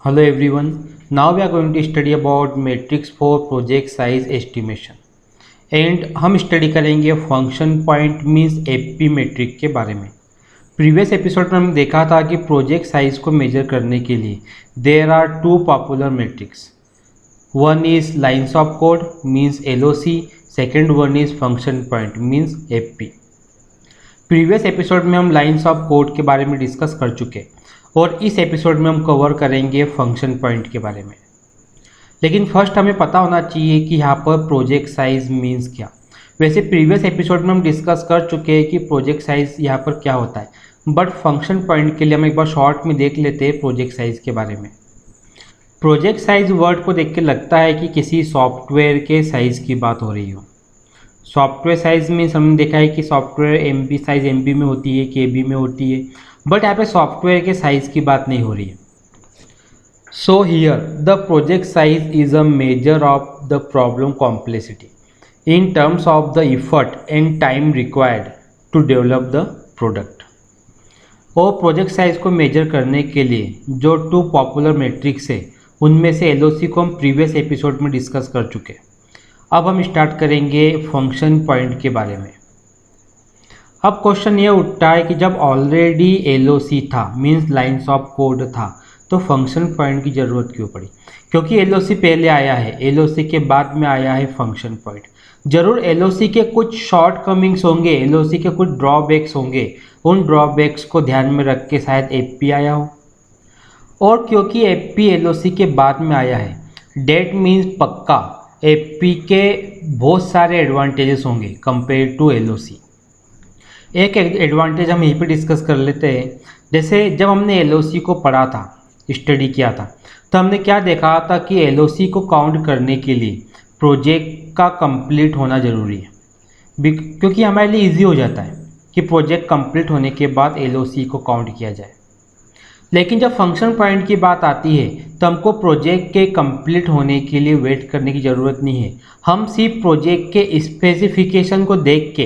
Hello everyone. Now we are going to study about matrix for project size estimation. And हम study करेंगे function point means AP metric के बारे में। Previous episode में हमने देखा था कि प्रोजेक्ट साइज को मेजर करने के लिए there are two popular metrics. One is lines of code means LOC, second one is function point means AP. Previous episode में हम लाइन्स ऑफ कोड के बारे में डिस्कस कर चुके और इस एपिसोड में हम कवर करेंगे फंक्शन पॉइंट के बारे में। लेकिन फर्स्ट हमें पता होना चाहिए कि यहाँ पर प्रोजेक्ट साइज मीन्स क्या। वैसे प्रीवियस एपिसोड में हम डिस्कस कर चुके हैं कि प्रोजेक्ट साइज यहाँ पर क्या होता है, बट फंक्शन पॉइंट के लिए हम एक बार शॉर्ट में देख लेते हैं प्रोजेक्ट साइज के बारे में। प्रोजेक्ट साइज वर्ड को देख के लगता है कि किसी सॉफ्टवेयर के साइज़ की बात हो रही हो। सॉफ्टवेयर साइज मीन्स हमने देखा है कि सॉफ्टवेयर एमबी साइज एमबी में होती है, केबी में होती है, बट यहाँ पे सॉफ्टवेयर के साइज़ की बात नहीं हो रही है। So here the project size is a measure of the problem complexity in terms of the effort and time required to develop the product. और प्रोजेक्ट साइज को मेजर करने के लिए जो टू पॉपुलर मैट्रिक्स है उनमें से एलओसी को हम प्रीवियस एपिसोड में डिस्कस कर चुके। अब हम स्टार्ट करेंगे फंक्शन पॉइंट के बारे में। अब क्वेश्चन ये उठता है कि जब ऑलरेडी एलओसी था मीन्स लाइन्स ऑफ कोड था तो फंक्शन पॉइंट की ज़रूरत क्यों पड़ी? क्योंकि एलओसी पहले आया है, एलओसी के बाद में आया है फंक्शन पॉइंट। जरूर एलओसी के कुछ शॉर्ट कमिंग्स होंगे, एलओसी के कुछ ड्रॉबैक्स होंगे, उन ड्रॉबैक्स को ध्यान में रख के शायद एपी आया हो। और क्योंकि एपी एलओसी के बाद में आया है, डेट मीन्स पक्का एपी के बहुत सारे एडवांटेजेस होंगे कंपेयर टू एलओसी। एक एडवांटेज हम यहीं पे डिस्कस कर लेते हैं। जैसे जब हमने एलओसी को पढ़ा था, स्टडी किया था, तो हमने क्या देखा था कि एलओसी को काउंट करने के लिए प्रोजेक्ट का कंप्लीट होना ज़रूरी है, क्योंकि हमारे लिए इजी हो जाता है कि प्रोजेक्ट कंप्लीट होने के बाद एलओसी को काउंट किया जाए। लेकिन जब फंक्शन पॉइंट की बात आती है तो हमको प्रोजेक्ट के कंप्लीट होने के लिए वेट करने की ज़रूरत नहीं है। हम सिर्फ प्रोजेक्ट के स्पेसिफिकेशन को देख के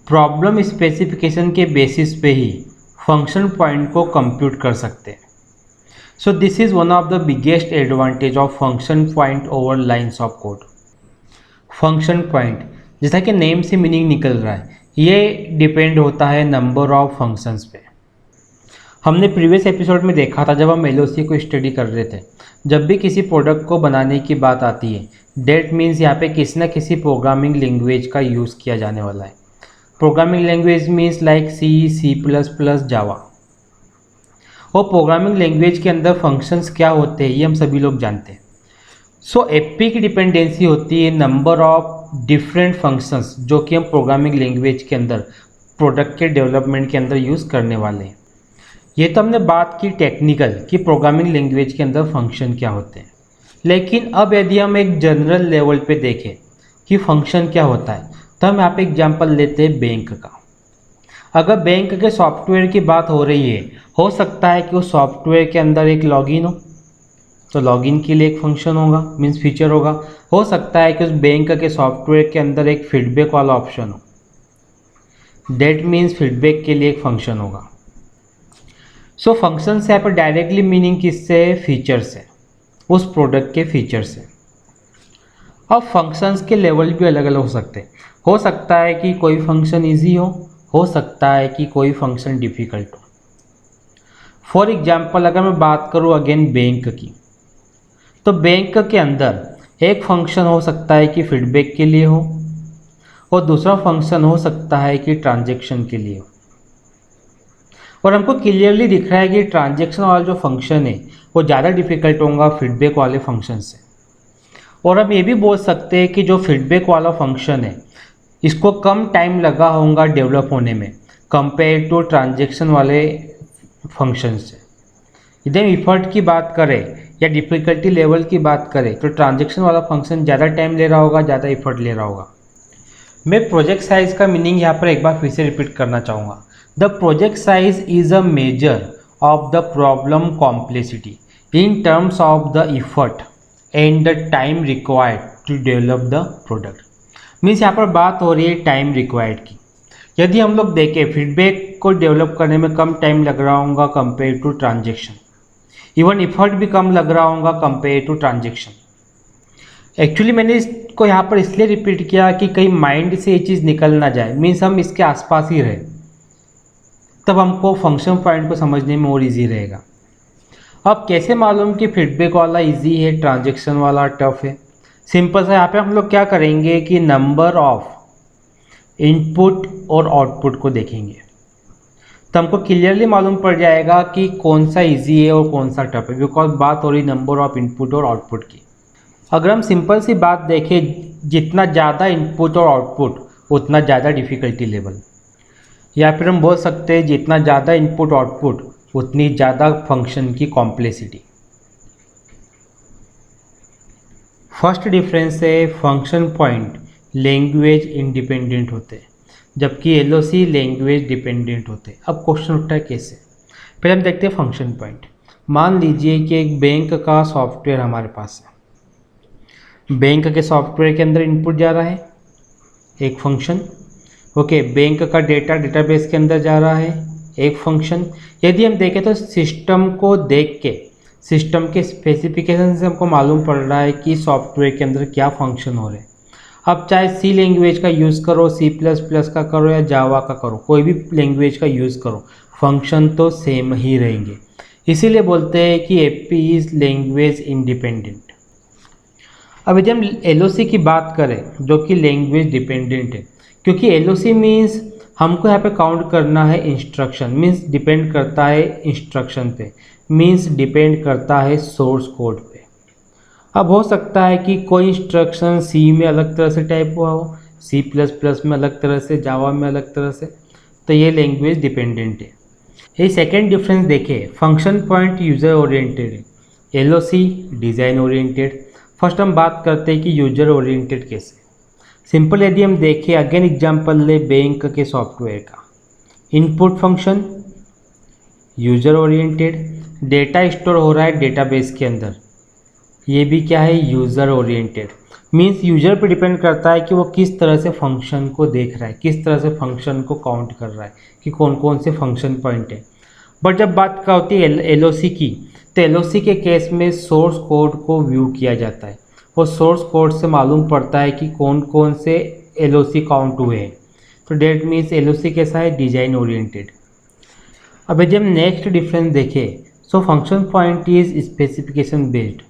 प्रॉब्लम स्पेसिफिकेशन के बेसिस पे ही फंक्शन पॉइंट को कंप्यूट कर सकते हैं। So this is one of the biggest advantage of function point over lines of code. Function point जैसा कि नेम से मीनिंग निकल रहा है, ये डिपेंड होता है नंबर ऑफ फंक्शंस पे। हमने प्रीवियस एपिसोड में देखा था जब हम एलओसी को स्टडी कर रहे थे, जब भी किसी प्रोडक्ट को बनाने की बात आती है, डेट मीन्स यहाँ पे किसी न किसी प्रोग्रामिंग लैंग्वेज का यूज़ किया जाने वाला है। Programming language means like C plus plus Java. और प्रोग्रामिंग लैंग्वेज के अंदर फंक्शंस क्या होते हैं ये हम सभी लोग जानते हैं। सो एपी की डिपेंडेंसी होती है नंबर ऑफ डिफरेंट फंक्शंस जो कि हम प्रोग्रामिंग लैंग्वेज के अंदर प्रोडक्ट के डेवलपमेंट के अंदर यूज़ करने वाले हैं। ये तो हमने बात की टेक्निकल कि प्रोग्रामिंग लैंग्वेज के अंदर फंक्शन क्या होते हैं। लेकिन अब यदि हम एक जनरल लेवल पे देखें कि फंक्शन क्या होता है, तो हम यहाँ पे एग्जांपल लेते हैं बैंक का। अगर बैंक के सॉफ्टवेयर की बात हो रही है, हो सकता है कि उस सॉफ्टवेयर के अंदर एक लॉगिन हो, तो लॉगिन के लिए एक फंक्शन होगा मीन्स फीचर होगा। हो सकता है कि उस बैंक के सॉफ्टवेयर के अंदर एक फीडबैक वाला ऑप्शन हो, दैट मीन्स फीडबैक के लिए एक फंक्शन होगा। सो फंक्शन से यहाँ पर डायरेक्टली मीनिंग किससे है? फीचर से, उस प्रोडक्ट के फीचर से। अब फंक्शंस के लेवल भी अलग अलग हो सकते हैं। हो सकता है कि कोई फंक्शन ईजी हो सकता है कि कोई फंक्शन डिफ़िकल्ट हो। फॉर एग्जाम्पल अगर मैं बात करूँ अगेन बैंक की, तो बैंक के अंदर एक फंक्शन हो सकता है कि फीडबैक के लिए हो और दूसरा फंक्शन हो सकता है कि ट्रांजैक्शन के लिए हो। और हमको क्लियरली दिख रहा है कि ट्रांजैक्शन वाला जो फंक्शन है वो ज़्यादा डिफ़िकल्ट होगा फीडबैक वाले फंक्शन से। और हम ये भी बोल सकते हैं कि जो फीडबैक वाला फंक्शन है इसको कम टाइम लगा होगा डेवलप होने में कंपेयर टू ट्रांजैक्शन वाले फंक्शन से। यदि हम इफ़र्ट की बात करें या डिफ़िकल्टी लेवल की बात करें तो ट्रांजैक्शन वाला फंक्शन ज़्यादा टाइम ले रहा होगा, ज़्यादा इफ़र्ट ले रहा होगा। मैं प्रोजेक्ट साइज़ का मीनिंग यहाँ पर एक बार फिर से रिपीट करना चाहूँगा। The project size is a measure of the problem complexity in terms of the effort and the time required to develop the product. Means यहाँ पर बात हो रही है टाइम रिक्वायर्ड की। यदि हम लोग देखें फीडबैक को डेवलप करने में कम टाइम लग रहा होगा compare to transaction, even effort भी कम लग रहा होगा कंपेयर टू ट्रांजेक्शन। एक्चुअली मैंने इसको यहाँ पर इसलिए रिपीट किया कि कहीं माइंड से ये चीज़ निकल ना जाए, मीन्स हम इसके आसपास ही रहे, तब हमको फंक्शन पॉइंट को समझने में और इजी रहेगा। अब कैसे मालूम कि फीडबैक वाला इजी है, ट्रांजेक्शन वाला टफ है? सिंपल सा यहाँ पे हम लोग क्या करेंगे कि नंबर ऑफ इनपुट और आउटपुट को देखेंगे, तो हमको क्लियरली मालूम पड़ जाएगा कि कौन सा इजी है और कौन सा टफ है, बिकॉज बात हो रही नंबर ऑफ इनपुट और आउटपुट की। अगर हम सिंपल सी बात देखें, जितना ज़्यादा इनपुट और आउटपुट उतना ज़्यादा डिफ़िकल्टी लेवल, या फिर हम बोल सकते हैं जितना ज़्यादा इनपुट आउटपुट उतनी ज़्यादा फंक्शन की कॉम्प्लेक्सिटी। फर्स्ट डिफरेंस है फंक्शन पॉइंट लैंग्वेज इंडिपेंडेंट होते हैं, जबकि एलओसी लैंग्वेज डिपेंडेंट होते हैं। अब क्वेश्चन उठता है कैसे? पहले हम देखते हैं फंक्शन पॉइंट। मान लीजिए कि एक बैंक का सॉफ्टवेयर हमारे पास है, बैंक के सॉफ्टवेयर के अंदर इनपुट जा रहा है एक फंक्शन, ओके, बैंक का डेटा डेटाबेस के अंदर जा रहा है एक फंक्शन। यदि हम देखें तो सिस्टम को देख के, सिस्टम के स्पेसिफिकेशन से हमको मालूम पड़ रहा है कि सॉफ्टवेयर के अंदर क्या फंक्शन हो रहे हैं। अब चाहे सी लैंग्वेज का यूज़ करो, C++ का करो या जावा का करो, कोई भी लैंग्वेज का यूज़ करो, फंक्शन तो सेम ही रहेंगे। इसीलिए बोलते हैं कि एपी इज़ लैंग्वेज इंडिपेंडेंट। अब यदि हम एलओसी की बात करें जो कि लैंग्वेज डिपेंडेंट है, क्योंकि एलओसी मीन्स हमको यहाँ पे काउंट करना है इंस्ट्रक्शन, मीन्स डिपेंड करता है इंस्ट्रक्शन पे, मीन्स डिपेंड करता है सोर्स कोड पे। अब हो सकता है कि कोई इंस्ट्रक्शन सी में अलग तरह से टाइप हुआ हो, C++ में अलग तरह से, जावा में अलग तरह से, तो ये लैंग्वेज डिपेंडेंट है। ये सेकेंड डिफरेंस देखें, फंक्शन पॉइंट यूज़र ओरिएंटेड है, एलओसी डिज़ाइन ओरिएंटेड। फर्स्ट हम बात करते हैं कि यूजर ओरिएंटेड कैसे। सिंपल यदि हम देखें, अगेन एग्जांपल ले बैंक के सॉफ्टवेयर का, input function user oriented, data store हो रहा है डेटाबेस के अंदर, ये भी क्या है, यूज़र ओरिएंटेड। मीन्स यूजर पे डिपेंड करता है कि वो किस तरह से फंक्शन को देख रहा है, किस तरह से फंक्शन को काउंट कर रहा है कि कौन कौन से फंक्शन पॉइंट है। बट जब बात का होती है एलओसी की, तो एलओसी के केस में सोर्स कोड को व्यू किया जाता है और सोर्स कोड से मालूम पड़ता है कि कौन कौन से एलओसी काउंट हुए हैं। तो डेट मीन्स एलओसी कैसा है, डिज़ाइन ओरिएंटेड। अब यदि हम नेक्स्ट डिफरेंस देखें, so function point is specification based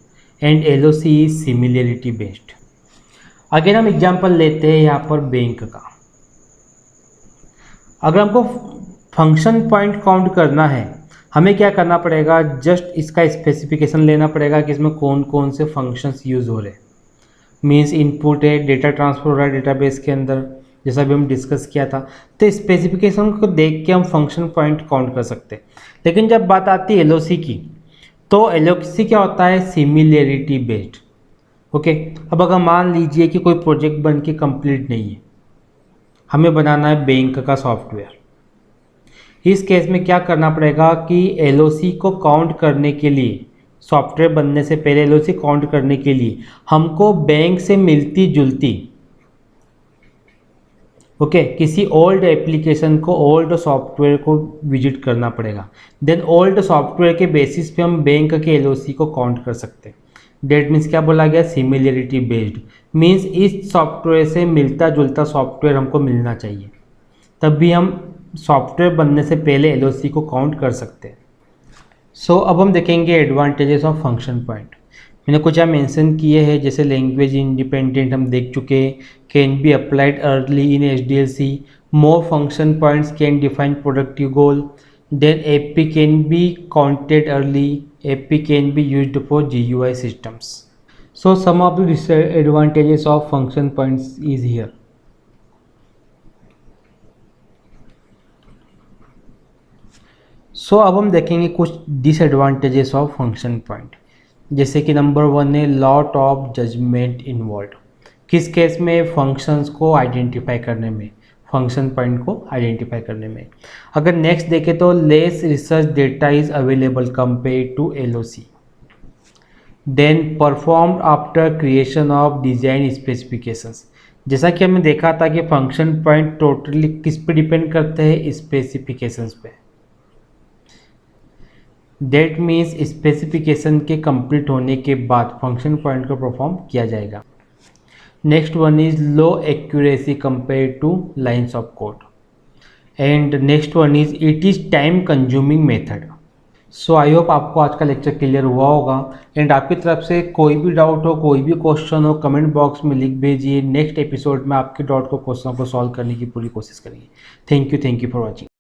and LOC is similarity based. Again हम एग्जांपल लेते हैं यहाँ पर बैंक का। अगर हमको फंक्शन पॉइंट काउंट करना है, हमें क्या करना पड़ेगा, जस्ट इसका स्पेसिफिकेशन लेना पड़ेगा कि इसमें कौन कौन से फंक्शंस यूज़ हो रहे हैं। मीन्स इनपुट है, डेटा ट्रांसफर हो रहा है डेटाबेस के अंदर, जैसा भी हम डिस्कस किया था, तो स्पेसिफिकेशन को देख के हम फंक्शन पॉइंट काउंट कर सकते हैं। लेकिन जब बात आती है एलओसी की, तो एलओसी क्या होता है, सिमिलरिटी बेस्ड। ओके, अब अगर मान लीजिए कि कोई प्रोजेक्ट बन के कंप्लीट नहीं है, हमें बनाना है बैंक का सॉफ्टवेयर, इस केस में क्या करना पड़ेगा कि एलओसी को काउंट करने के लिए, सॉफ्टवेयर बनने से पहले एलओसी काउंट करने के लिए हमको बैंक से मिलती जुलती, ओके, किसी ओल्ड एप्लीकेशन को, ओल्ड सॉफ्टवेयर को विजिट करना पड़ेगा। देन ओल्ड सॉफ्टवेयर के बेसिस पे हम बैंक के एलओसी को काउंट कर सकते हैं। डेट मीन्स क्या बोला गया, सिमिलरिटी बेस्ड, मीन्स इस सॉफ्टवेयर से मिलता जुलता सॉफ्टवेयर हमको मिलना चाहिए, तब भी हम सॉफ्टवेयर बनने से पहले एलओसी को काउंट कर सकते हैं। सो अब हम देखेंगे एडवांटेजेस ऑफ फंक्शन पॉइंट। मैंने कुछ यहाँ मेंशन किए हैं, जैसे लैंग्वेज इंडिपेंडेंट हम देख चुके हैं, can be applied early in HDLC, more function points can define productive goal, then AP can be counted early, AP can be used for GUI systems. So some of the disadvantages of function points is here. सो अब हम देखेंगे कुछ disadvantages of function point. जैसे कि number 1 है lot of judgement involve. किस case में, functions को आइडेंटिफाई करने में, फंक्शन पॉइंट को आइडेंटिफाई करने में। अगर नेक्स्ट देखें तो less research data is available compare to LOC. Then performed after creation of design specifications. जैसा कि हमने देखा था कि फंक्शन पॉइंट टोटली किस पे डिपेंड करते हैं, स्पेसिफिकेशंस पे। दैट मीन्स स्पेसिफिकेशन के कंप्लीट होने के बाद फंक्शन पॉइंट को परफॉर्म किया जाएगा। Next one is low accuracy compare two lines of code, and next one is it is time consuming method. So I hope आपको आज का लेक्चर क्लियर हुआ होगा, एंड आपकी तरफ से कोई भी डाउट हो, कोई भी क्वेश्चन हो, कमेंट बॉक्स में लिख भेजिए। नेक्स्ट एपिसोड में आपके डाउट को, क्वेश्चन को सॉल्व करने की पूरी कोशिश करेंगे। Thank you for watching.